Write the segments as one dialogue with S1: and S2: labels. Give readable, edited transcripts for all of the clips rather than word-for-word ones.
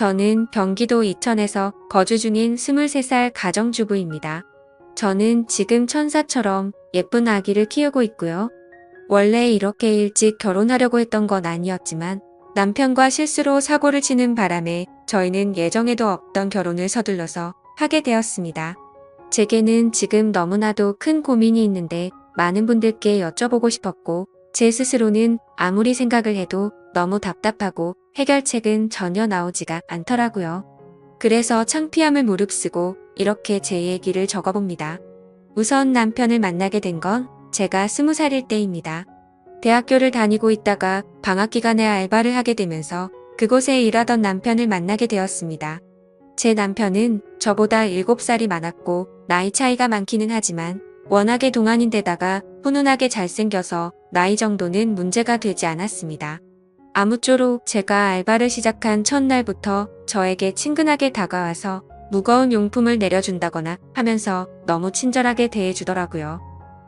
S1: 저는 경기도 이천에서 거주 중인 23살 가정주부입니다. 저는 지금 천사처럼 예쁜 아기를 키우고 있고요. 원래 이렇게 일찍 결혼하려고 했던 건 아니었지만 남편과 실수로 사고를 치는 바람에 저희는 예정에도 없던 결혼을 서둘러서 하게 되었습니다. 제게는 지금 너무나도 큰 고민이 있는데 많은 분들께 여쭤보고 싶었고 제 스스로는 아무리 생각을 해도 너무 답답하고 해결책은 전혀 나오지가 않더라고요. 그래서 창피함을 무릅쓰고 이렇게 제 얘기를 적어봅니다. 우선 남편을 만나게 된 건 제가 20살일 때입니다. 대학교를 다니고 있다가 방학 기간에 알바를 하게 되면서 그곳에 일하던 남편을 만나게 되었습니다. 제 남편은 저보다 7살이 많았고 나이 차이가 많기는 하지만 워낙에 동안인데다가 훈훈하게 잘생겨서 나이 정도는 문제가 되지 않았습니다. 아무쪼록 제가 알바를 시작한 첫날부터 저에게 친근하게 다가와서 무거운 용품을 내려준다거나 하면서 너무 친절하게 대해주더라고요.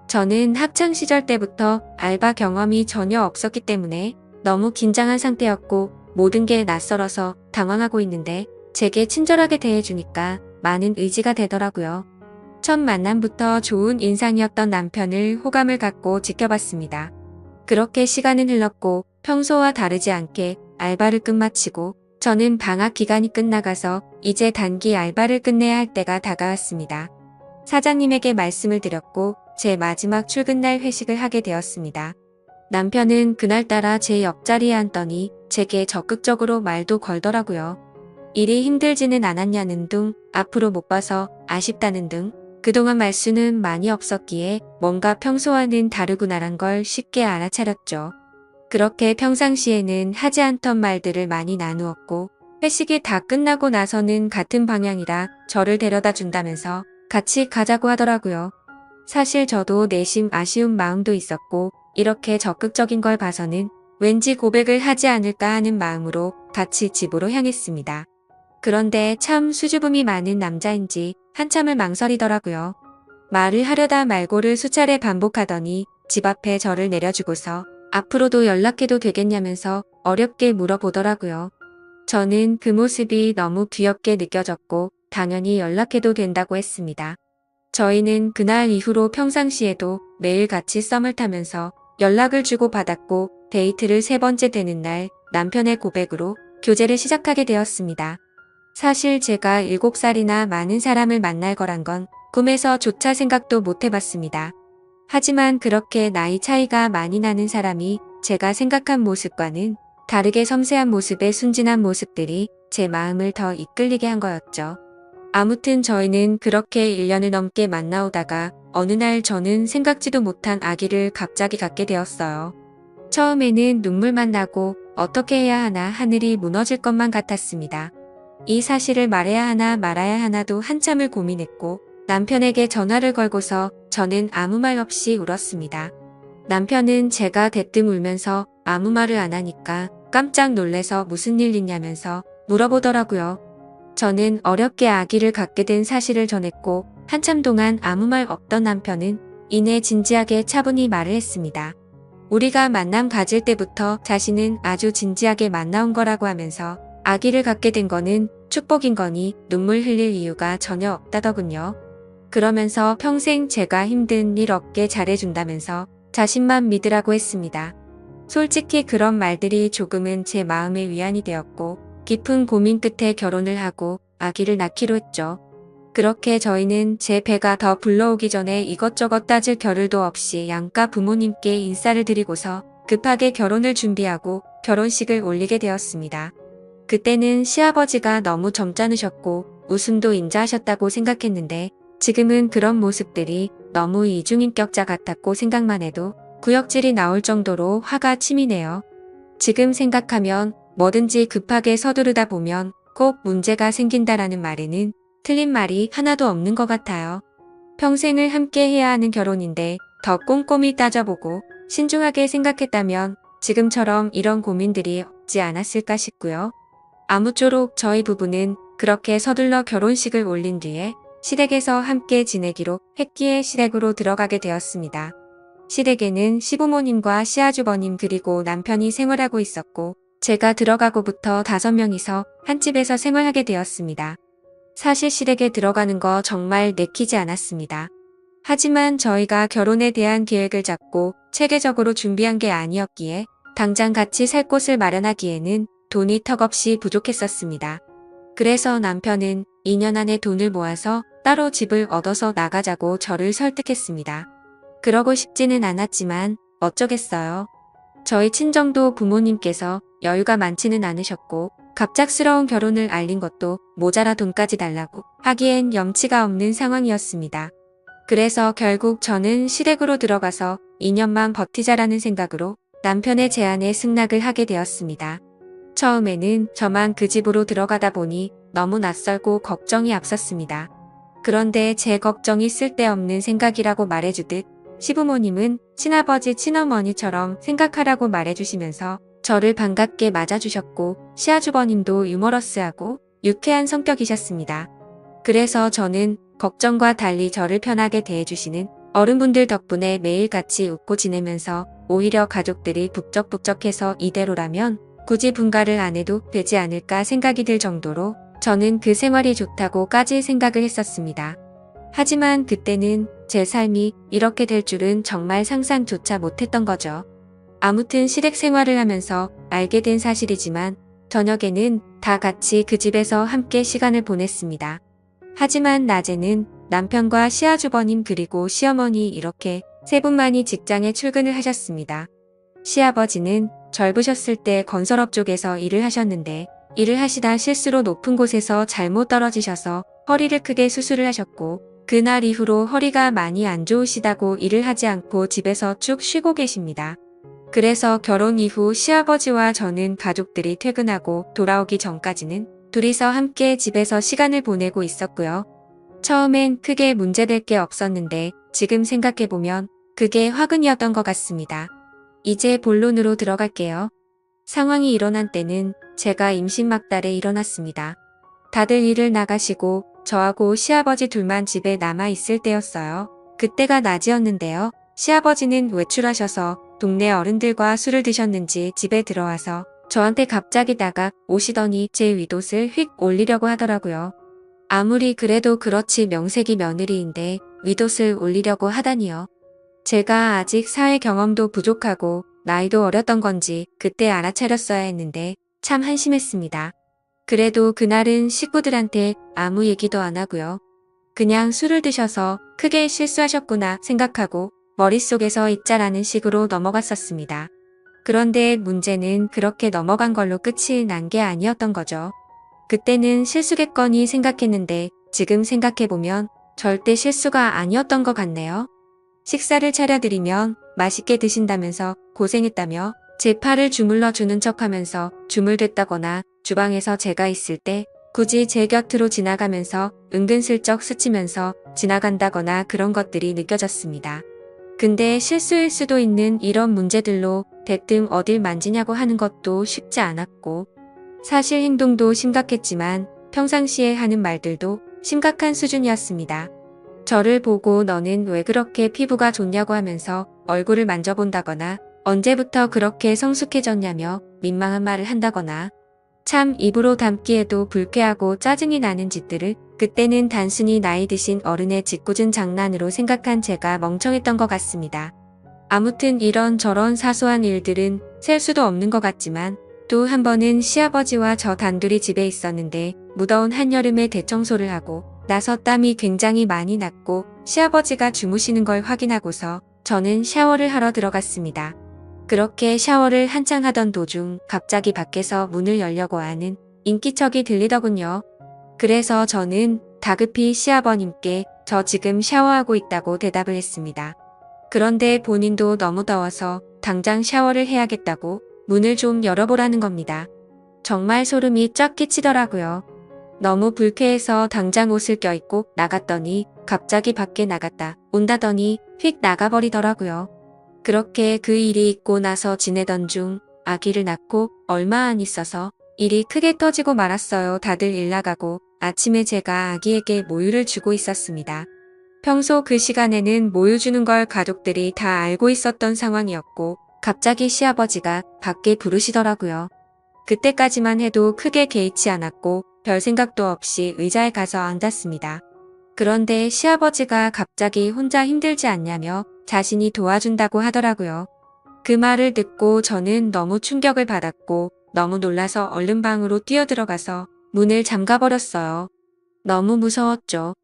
S1: 저는 학창시절 때부터 알바 경험이 전혀 없었기 때문에 너무 긴장한 상태였고 모든 게 낯설어서 당황하고 있는데 제게 친절하게 대해주니까 많은 의지가 되더라고요. 첫 만남부터 좋은 인상이었던 남편을 호감을 갖고 지켜봤습니다. 그렇게 시간은 흘렀고 평소와 다르지 않게 알바를 끝마치고 저는 방학 기간이 끝나가서 이제 단기 알바를 끝내야 할 때가 다가왔습니다. 사장님에게 말씀을 드렸고 제 마지막 출근날 회식을 하게 되었습니다. 남편은 그날따라 제 옆자리에 앉더니 제게 적극적으로 말도 걸더라고요. 일이 힘들지는 않았냐는 둥, 앞으로 못 봐서 아쉽다는 등 그동안 말수는 많이 없었기에 뭔가 평소와는 다르구나란 걸 쉽게 알아차렸죠. 그렇게 평상시에는 하지 않던 말들을 많이 나누었고 회식이 다 끝나고 나서는 같은 방향이라 저를 데려다 준다면서 같이 가자고 하더라고요. 사실 저도 내심 아쉬운 마음도 있었고 이렇게 적극적인 걸 봐서는 왠지 고백을 하지 않을까 하는 마음으로 같이 집으로 향했습니다. 그런데 참 수줍음이 많은 남자인지 한참을 망설이더라고요. 말을 하려다 말고를 수차례 반복하더니 집 앞에 저를 내려주고서 앞으로도 연락해도 되겠냐면서 어렵게 물어보더라고요. 저는 그 모습이 너무 귀엽게 느껴졌고 당연히 연락해도 된다고 했습니다. 저희는 그날 이후로 평상시에도 매일 같이 썸을 타면서 연락을 주고받았고 데이트를 3번째 되는 날 남편의 고백으로 교제를 시작하게 되었습니다. 사실 제가 7살이나 많은 사람을 만날 거란 건 꿈에서조차 생각도 못 해봤습니다. 하지만 그렇게 나이 차이가 많이 나는 사람이 제가 생각한 모습과는 다르게 섬세한 모습의 순진한 모습들이 제 마음을 더 이끌리게 한 거였죠. 아무튼 저희는 그렇게 1년을 넘게 만나오다가 어느 날 저는 생각지도 못한 아기를 갑자기 갖게 되었어요. 처음에는 눈물만 나고 어떻게 해야 하나 하늘이 무너질 것만 같았습니다. 이 사실을 말해야 하나 말아야 하나도 한참을 고민했고 남편에게 전화를 걸고서 저는 아무 말 없이 울었습니다. 남편은 제가 대뜸 울면서 아무 말을 안 하니까 깜짝 놀래서 무슨 일 있냐면서 물어보더라고요. 저는 어렵게 아기를 갖게 된 사실을 전했고 한참 동안 아무 말 없던 남편은 이내 진지하게 차분히 말을 했습니다. 우리가 만남 가질 때부터 자신은 아주 진지하게 만나온 거라고 하면서 아기를 갖게 된 거는 축복인 거니 눈물 흘릴 이유가 전혀 없다더군요. 그러면서 평생 제가 힘든 일 없게 잘해준다면서 자신만 믿으라고 했습니다. 솔직히 그런 말들이 조금은 제 마음의 위안이 되었고 깊은 고민 끝에 결혼을 하고 아기를 낳기로 했죠. 그렇게 저희는 제 배가 더 불러오기 전에 이것저것 따질 겨를도 없이 양가 부모님께 인사를 드리고서 급하게 결혼을 준비하고 결혼식을 올리게 되었습니다. 그때는 시아버지가 너무 점잖으셨고 웃음도 인자하셨다고 생각했는데 지금은 그런 모습들이 너무 이중인격자 같았고 생각만 해도 구역질이 나올 정도로 화가 치미네요. 지금 생각하면 뭐든지 급하게 서두르다 보면 꼭 문제가 생긴다라는 말에는 틀린 말이 하나도 없는 것 같아요. 평생을 함께 해야 하는 결혼인데 더 꼼꼼히 따져보고 신중하게 생각했다면 지금처럼 이런 고민들이 없지 않았을까 싶고요. 아무쪼록 저희 부부는 그렇게 서둘러 결혼식을 올린 뒤에 시댁에서 함께 지내기로 했기에 시댁으로 들어가게 되었습니다. 시댁에는 시부모님과 시아주버님 그리고 남편이 생활하고 있었고 제가 들어가고부터 5명이서 한 집에서 생활하게 되었습니다. 사실 시댁에 들어가는 거 정말 내키지 않았습니다. 하지만 저희가 결혼에 대한 계획을 잡고 체계적으로 준비한 게 아니었기에 당장 같이 살 곳을 마련하기에는 돈이 턱없이 부족했었습니다. 그래서 남편은 2년 안에 돈을 모아서 따로 집을 얻어서 나가자고 저를 설득했습니다. 그러고 싶지는 않았지만 어쩌겠어요. 저희 친정도 부모님께서 여유가 많지는 않으셨고 갑작스러운 결혼을 알린 것도 모자라 돈까지 달라고 하기엔 염치가 없는 상황이었습니다. 그래서 결국 저는 시댁으로 들어가서 2년만 버티자라는 생각으로 남편의 제안에 승낙을 하게 되었습니다. 처음에는 저만 그 집으로 들어가다 보니 너무 낯설고 걱정이 앞섰습니다. 그런데 제 걱정이 쓸데없는 생각이라고 말해주듯 시부모님은 친아버지 친어머니처럼 생각하라고 말해주시면서 저를 반갑게 맞아주셨고 시아주버님도 유머러스하고 유쾌한 성격이셨습니다. 그래서 저는 걱정과 달리 저를 편하게 대해주시는 어른분들 덕분에 매일 같이 웃고 지내면서 오히려 가족들이 북적북적해서 이대로라면 굳이 분가를 안 해도 되지 않을까 생각이 들 정도로 저는 그 생활이 좋다고까지 생각을 했었습니다. 하지만 그때는 제 삶이 이렇게 될 줄은 정말 상상조차 못했던 거죠. 아무튼 시댁 생활을 하면서 알게 된 사실이지만 저녁에는 다 같이 그 집에서 함께 시간을 보냈습니다. 하지만 낮에는 남편과 시아주버님 그리고 시어머니 이렇게 세 분만이 직장에 출근을 하셨습니다. 시아버지는 젊으셨을 때 건설업 쪽에서 일을 하셨는데 일을 하시다 실수로 높은 곳에서 잘못 떨어지셔서 허리를 크게 수술을 하셨고 그날 이후로 허리가 많이 안 좋으시다고 일을 하지 않고 집에서 쭉 쉬고 계십니다. 그래서 결혼 이후 시아버지와 저는 가족들이 퇴근하고 돌아오기 전까지는 둘이서 함께 집에서 시간을 보내고 있었고요. 처음엔 크게 문제될 게 없었는데 지금 생각해보면 그게 화근이었던 것 같습니다. 이제 본론으로 들어갈게요. 상황이 일어난 때는 제가 임신 막달에 일어났습니다. 다들 일을 나가시고 저하고 시아버지 둘만 집에 남아 있을 때였어요. 그때가 낮이었는데요. 시아버지는 외출하셔서 동네 어른들과 술을 드셨는지 집에 들어와서 저한테 갑자기 오시더니 제 윗옷을 휙 올리려고 하더라고요. 아무리 그래도 그렇지 명색이 며느리인데 윗옷을 올리려고 하다니요. 제가 아직 사회 경험도 부족하고 나이도 어렸던 건지 그때 알아차렸어야 했는데 참 한심했습니다. 그래도 그날은 식구들한테 아무 얘기도 안 하고요. 그냥 술을 드셔서 크게 실수하셨구나 생각하고 머릿속에서 잊자라는 식으로 넘어갔었습니다. 그런데 문제는 그렇게 넘어간 걸로 끝이 난 게 아니었던 거죠. 그때는 실수겠거니 생각했는데 지금 생각해보면 절대 실수가 아니었던 것 같네요. 식사를 차려드리면 맛있게 드신다면서 고생했다며 제 팔을 주물러 주는 척하면서 주물댔다거나 주방에서 제가 있을 때 굳이 제 곁으로 지나가면서 은근슬쩍 스치면서 지나간다거나 그런 것들이 느껴졌습니다. 근데 실수일 수도 있는 이런 문제들로 대뜸 어딜 만지냐고 하는 것도 쉽지 않았고 사실 행동도 심각했지만 평상시에 하는 말들도 심각한 수준이었습니다. 저를 보고 너는 왜 그렇게 피부가 좋냐고 하면서 얼굴을 만져본다거나 언제부터 그렇게 성숙해졌냐며 민망한 말을 한다거나 참 입으로 담기에도 불쾌하고 짜증이 나는 짓들을 그때는 단순히 나이 드신 어른의 짓궂은 장난으로 생각한 제가 멍청했던 것 같습니다. 아무튼 이런저런 사소한 일들은 셀 수도 없는 것 같지만 또 한 번은 시아버지와 저 단둘이 집에 있었는데 무더운 한여름에 대청소를 하고 나서 땀이 굉장히 많이 났고 시아버지가 주무시는 걸 확인하고서 저는 샤워를 하러 들어갔습니다. 그렇게 샤워를 한창 하던 도중 갑자기 밖에서 문을 열려고 하는 인기척이 들리더군요. 그래서 저는 다급히 시아버님께 저 지금 샤워하고 있다고 대답을 했습니다. 그런데 본인도 너무 더워서 당장 샤워를 해야겠다고 문을 좀 열어보라는 겁니다. 정말 소름이 쫙 끼치더라고요. 너무 불쾌해서 당장 옷을 껴입고 나갔더니 갑자기 밖에 나갔다 온다더니 휙 나가버리더라고요. 그렇게 그 일이 있고 나서 지내던 중 아기를 낳고 얼마 안 있어서 일이 크게 터지고 말았어요. 다들 일 나가고 아침에 제가 아기에게 모유를 주고 있었습니다. 평소 그 시간에는 모유 주는 걸 가족들이 다 알고 있었던 상황이었고 갑자기 시아버지가 밖에 부르시더라고요. 그때까지만 해도 크게 개의치 않았고 별 생각도 없이 의자에 가서 앉았습니다. 그런데 시아버지가 갑자기 혼자 힘들지 않냐며 자신이 도와준다고 하더라고요. 그 말을 듣고 저는 너무 충격을 받았고 너무 놀라서 얼른 방으로 뛰어들어가서 문을 잠가버렸어요. 너무 무서웠죠.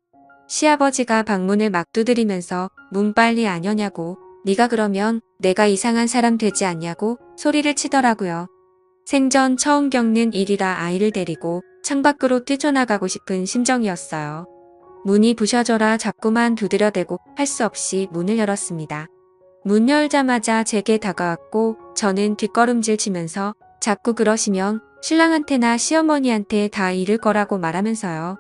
S1: 시아버지가 방문을 막 두드리면서 문 빨리 안 여냐고, 네가 그러면 내가 이상한 사람 되지 않냐고 소리를 치더라고요. 생전 처음 겪는 일이라 아이를 데리고 창밖으로 뛰쳐나가고 싶은 심정이었어요. 문이 부셔져라 자꾸만 두드려대고 할 수 없이 문을 열었습니다. 문 열자마자 제게 다가왔고 저는 뒷걸음질 치면서 자꾸 그러시면 신랑한테나 시어머니한테 다 이를 거라고 말하면서요.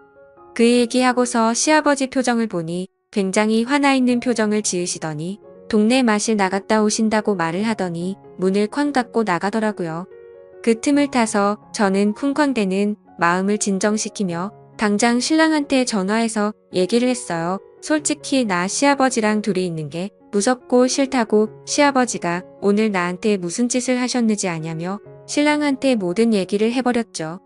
S1: 그 얘기하고서 시아버지 표정을 보니 굉장히 화나 있는 표정을 지으시더니 동네 마실 나갔다 오신다고 말을 하더니 문을 쾅 닫고 나가더라고요. 그 틈을 타서 저는 쿵쾅대는 마음을 진정시키며 당장 신랑한테 전화해서 얘기를 했어요. 솔직히 나 시아버지랑 둘이 있는 게 무섭고 싫다고. 시아버지가 오늘 나한테 무슨 짓을 하셨는지 아냐며 신랑한테 모든 얘기를 해버렸죠.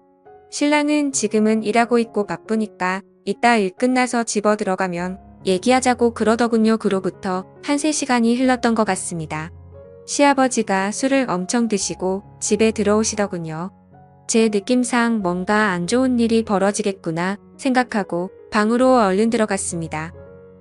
S1: 신랑은 지금은 일하고 있고 바쁘니까 이따 일 끝나서 집어 들어가면 얘기하자고 그러더군요. 그로부터 한 3시간이 흘렀던 것 같습니다. 시아버지가 술을 엄청 드시고 집에 들어오시더군요. 제 느낌상 뭔가 안 좋은 일이 벌어지겠구나 생각하고 방으로 얼른 들어갔습니다.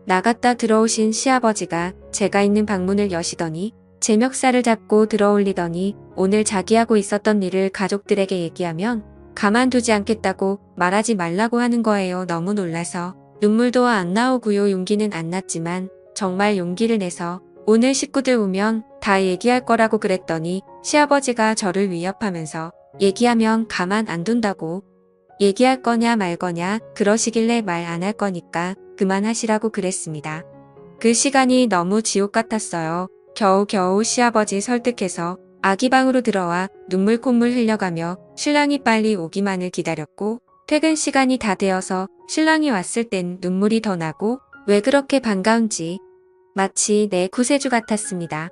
S1: 나갔다 들어오신 시아버지가 제가 있는 방문을 여시더니 제 멱살을 잡고 들어올리더니 오늘 자기하고 있었던 일을 가족들에게 얘기하면 가만두지 않겠다고 말하지 말라고 하는 거예요. 너무 놀라서 눈물도 안 나오고요. 용기는 안 났지만 정말 용기를 내서 오늘 식구들 오면 다 얘기할 거라고 그랬더니 시아버지가 저를 위협하면서 얘기하면 가만 안 둔다고, 얘기할 거냐 말 거냐 그러시길래 말 안 할 거니까 그만하시라고 그랬습니다. 그 시간이 너무 지옥 같았어요. 겨우겨우 시아버지 설득해서 아기 방으로 들어와 눈물 콧물 흘려가며 신랑이 빨리 오기만을 기다렸고 퇴근 시간이 다 되어서 신랑이 왔을 땐 눈물이 더 나고 왜 그렇게 반가운지 마치 내 구세주 같았습니다.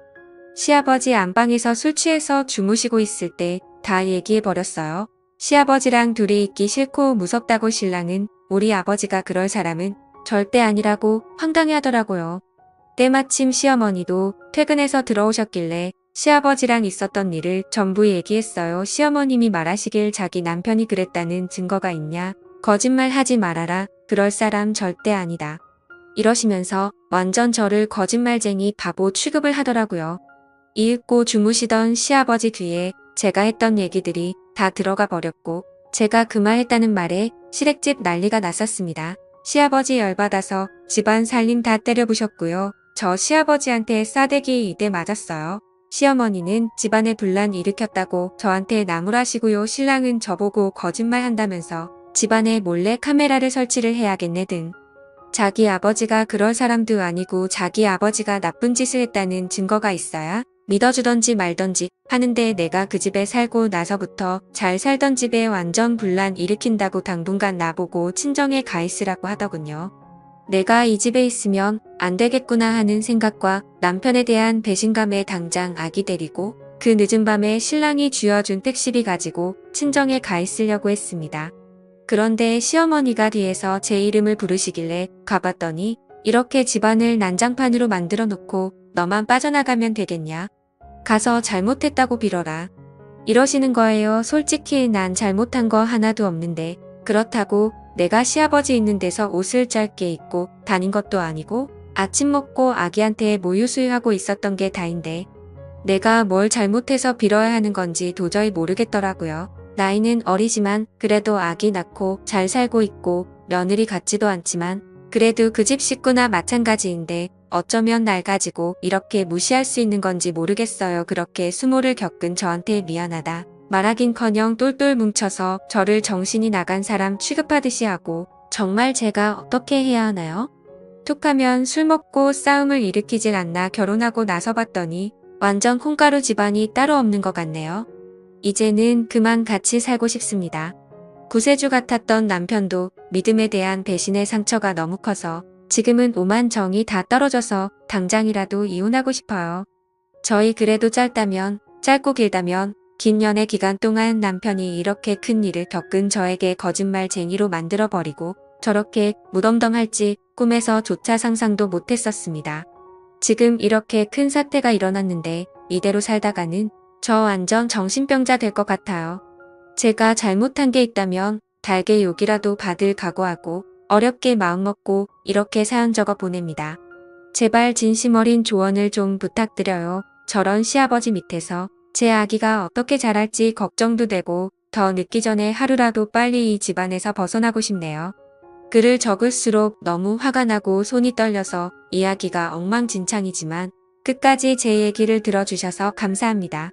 S1: 시아버지 안방에서 술 취해서 주무시고 있을 때 다 얘기해버렸어요. 시아버지랑 둘이 있기 싫고 무섭다고. 신랑은 우리 아버지가 그럴 사람은 절대 아니라고 황당해하더라고요. 때마침 시어머니도 퇴근해서 들어오셨길래 시아버지랑 있었던 일을 전부 얘기했어요. 시어머님이 말하시길 자기 남편이 그랬다는 증거가 있냐? 거짓말 하지 말아라. 그럴 사람 절대 아니다. 이러시면서 완전 저를 거짓말쟁이 바보 취급을 하더라고요. 이윽고 주무시던 시아버지 뒤에 제가 했던 얘기들이 다 들어가 버렸고 제가 그 말했다는 말에 시댁집 난리가 났었습니다. 시아버지 열받아서 집안 살림 다 때려부셨고요. 저 시아버지한테 싸대기 2대 맞았어요. 시어머니는 집안에 분란 일으켰다고 저한테 나무라시고요. 신랑은 저보고 거짓말 한다면서 집안에 몰래 카메라를 설치를 해야겠네 등. 자기 아버지가 그럴 사람도 아니고 자기 아버지가 나쁜 짓을 했다는 증거가 있어야 믿어주던지 말던지 하는데 내가 그 집에 살고 나서부터 잘 살던 집에 완전 분란 일으킨다고 당분간 나보고 친정에 가 있으라고 하더군요. 내가 이 집에 있으면 안 되겠구나 하는 생각과 남편에 대한 배신감에 당장 아기 데리고 그 늦은 밤에 신랑이 쥐어준 택시비 가지고 친정에 가 있으려고 했습니다. 그런데 시어머니가 뒤에서 제 이름을 부르시길래 가봤더니 이렇게 집안을 난장판으로 만들어 놓고 너만 빠져나가면 되겠냐? 가서 잘못했다고 빌어라. 이러시는 거예요. 솔직히 난 잘못한 거 하나도 없는데 그렇다고 내가 시아버지 있는 데서 옷을 짧게 입고 다닌 것도 아니고 아침 먹고 아기한테 모유 수유하고 있었던 게 다인데 내가 뭘 잘못해서 빌어야 하는 건지 도저히 모르겠더라고요. 나이는 어리지만 그래도 아기 낳고 잘 살고 있고 며느리 같지도 않지만 그래도 그 집 식구나 마찬가지인데 어쩌면 날 가지고 이렇게 무시할 수 있는 건지 모르겠어요. 그렇게 수모를 겪은 저한테 미안하다 말하긴커녕 똘똘 뭉쳐서 저를 정신이 나간 사람 취급하듯이 하고 정말 제가 어떻게 해야 하나요? 툭하면 술 먹고 싸움을 일으키질 않나. 결혼하고 나서 봤더니 완전 콩가루 집안이 따로 없는 것 같네요. 이제는 그만 같이 살고 싶습니다. 구세주 같았던 남편도 믿음에 대한 배신의 상처가 너무 커서 지금은 오만 정이 다 떨어져서 당장이라도 이혼하고 싶어요. 저희 그래도 짧다면 짧고 길다면 긴 연애 기간 동안 남편이 이렇게 큰 일을 겪은 저에게 거짓말쟁이로 만들어버리고 저렇게 무덤덤할지 꿈에서조차 상상도 못했었습니다. 지금 이렇게 큰 사태가 일어났는데 이대로 살다가는 저 완전 정신병자 될 것 같아요. 제가 잘못한 게 있다면 달게 욕이라도 받을 각오하고 어렵게 마음먹고 이렇게 사연 적어 보냅니다. 제발 진심 어린 조언을 좀 부탁드려요. 저런 시아버지 밑에서 제 아기가 어떻게 자랄지 걱정도 되고 더 늦기 전에 하루라도 빨리 이 집안에서 벗어나고 싶네요. 글을 적을수록 너무 화가 나고 손이 떨려서 이야기가 엉망진창이지만 끝까지 제 얘기를 들어주셔서 감사합니다.